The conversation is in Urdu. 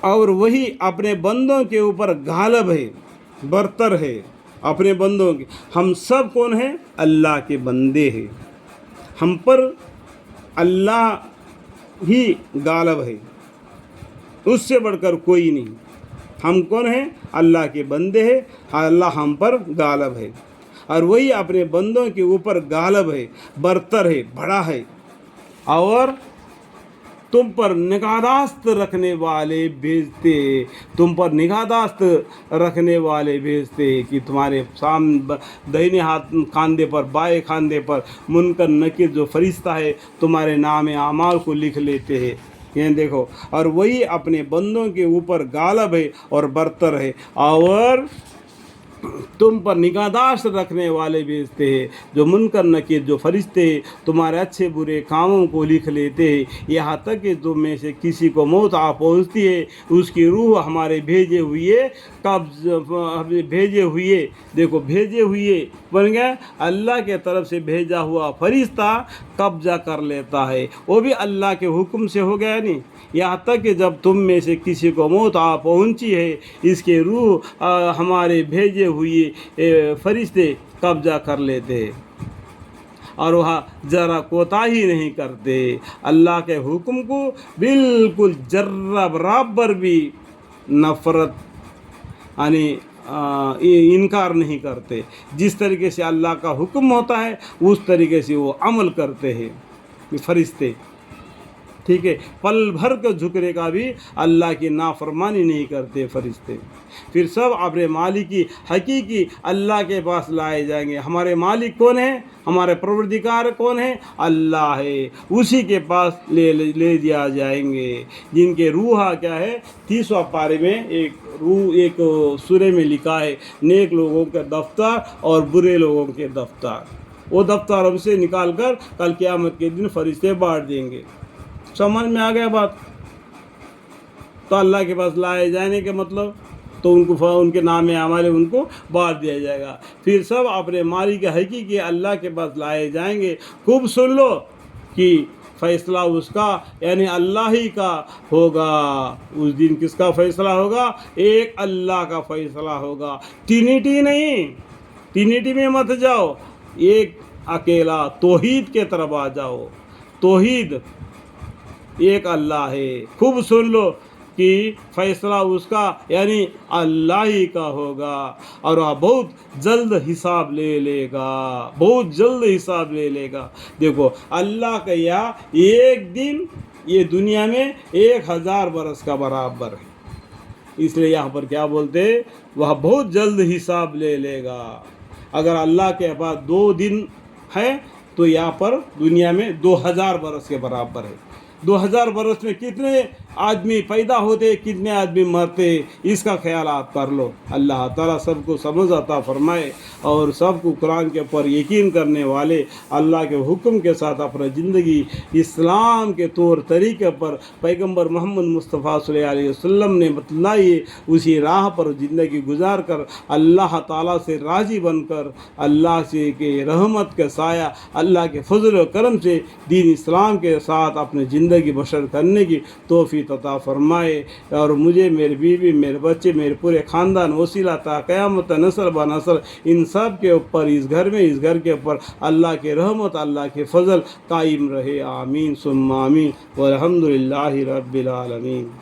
اور وہی اپنے بندوں کے اوپر غالب ہے، برتر ہے اپنے بندوں کے. ہم سب کون ہیں؟ اللہ کے بندے ہیں. ہم پر اللہ ہی غالب ہے، اس سے بڑھ کر کوئی نہیں. ہم کون ہیں؟ اللہ کے بندے ہیں. اللہ ہم پر غالب ہے اور وہی اپنے بندوں کے اوپر غالب ہے، برتر ہے، بڑا ہے. اور تم پر نگہداشت رکھنے والے بھیجتے، تم پر نگہداشت رکھنے والے بھیجتے کہ تمہارے سامنے دہنے ہاتھ کاندھے پر، بائیں کاندھے پر منکر نکیر جو فرشتہ ہے تمہارے نام اعمال کو لکھ لیتے ہیں. یہ دیکھو، اور وہی اپنے بندوں کے اوپر غالب ہے اور برتر ہے. اور تم پر نگہداشت رکھنے والے بھیجتے ہیں جو منکر نکیر جو فرشتے ہیں تمہارے اچھے برے کاموں کو لکھ لیتے ہیں. یہاں تک کہ تم میں سے کسی کو موت آ پہنچتی ہے، اس کی روح ہمارے بھیجے ہوئے دیکھو بھیجے ہوئے بن گیا اللہ کے طرف سے بھیجا ہوا فرشتہ قبضہ کر لیتا ہے. وہ بھی اللہ کے حکم سے ہو گیا نہیں. یہاں تک کہ جب تم میں سے کسی کو موت آ پہنچی ہے، اس کے روح ہمارے بھیجے ہوئے فرشتے قبضہ کر لیتے ہیں اور وہاں ذرا کوتاہی نہیں کرتے. اللہ کے حکم کو بالکل ذرہ برابر بھی نفرت یعنی انکار نہیں کرتے. جس طریقے سے اللہ کا حکم ہوتا ہے اس طریقے سے وہ عمل کرتے ہیں فرشتے. ٹھیک ہے، پل بھر کے جھکنے کا بھی اللہ کی نافرمانی نہیں کرتے فرشتے. پھر سب اپنے مالک کی حقیقی اللہ کے پاس لائے جائیں گے. ہمارے مالک کون ہیں؟ ہمارے پروردگار کون ہیں؟ اللہ ہے. اسی کے پاس لے دیا جائیں گے جن کے روح کیا ہے. 30واں پارے میں ایک سورے میں لکھا ہے، نیک لوگوں کے دفتر اور برے لوگوں کے دفتر. وہ دفتر ہم سے نکال کر کل قیامت کے دن فرشتے بانٹ دیں گے. سمجھ میں آ گیا بات؟ تو اللہ کے پاس لائے جانے کے مطلب تو ان کے نام اعمال ان کو بانٹ دیا جائے گا. پھر سب اپنے مالک حقیقی اللہ کے پاس لائے جائیں گے. خوب سن لو کہ فیصلہ اس کا یعنی اللہ ہی کا ہوگا. اس دن کس کا فیصلہ ہوگا؟ ایک اللہ کا فیصلہ ہوگا. ٹرینیٹی نہیں، ٹرینیٹی میں مت جاؤ، ایک اکیلا توحید کے طرف آ جاؤ. توحید ایک اللہ ہے. خوب سن لو کہ فیصلہ اس کا یعنی اللہ ہی کا ہوگا اور وہ بہت جلد حساب لے لے گا، بہت جلد حساب لے لے گا. دیکھو اللہ کا یہاں ایک دن یہ دنیا میں 1000 برس کا برابر ہے. اس لیے یہاں پر کیا بولتے ہیں؟ وہ بہت جلد حساب لے لے گا. اگر اللہ کے پاس 2 دن ہے تو یہاں پر دنیا میں 2000 برس کے برابر ہے. 2000 برس میں کتنے آدمی پیدا ہوتے، کتنے آدمی مرتے، اس کا خیال آپ کر لو. اللہ تعالیٰ سب کو سمجھ عطا فرمائے اور سب کو قرآن کے اوپر یقین کرنے والے، اللہ کے حکم کے ساتھ اپنا زندگی اسلام کے طور طریقے پر پیغمبر محمد مصطفیٰ صلی اللہ علیہ وسلم نے بتلائی اسی راہ پر زندگی گزار کر اللہ تعالیٰ سے راضی بن کر اللہ سے کے رحمت کے سایہ، اللہ کے فضل و کرم سے دین اسلام کے ساتھ اپنے زندگی بسر کرنے کی توفیق عطا فرمائے. اور مجھے، میری بیوی، میرے بچے، میرے پورے خاندان وسیلہ تا قیامت نسل با نسل ان سب کے اوپر، اس گھر میں، اس گھر کے اوپر اللہ کے رحمت، اللہ کے فضل قائم رہے. آمین ثم آمین والحمد للہ رب العالمین.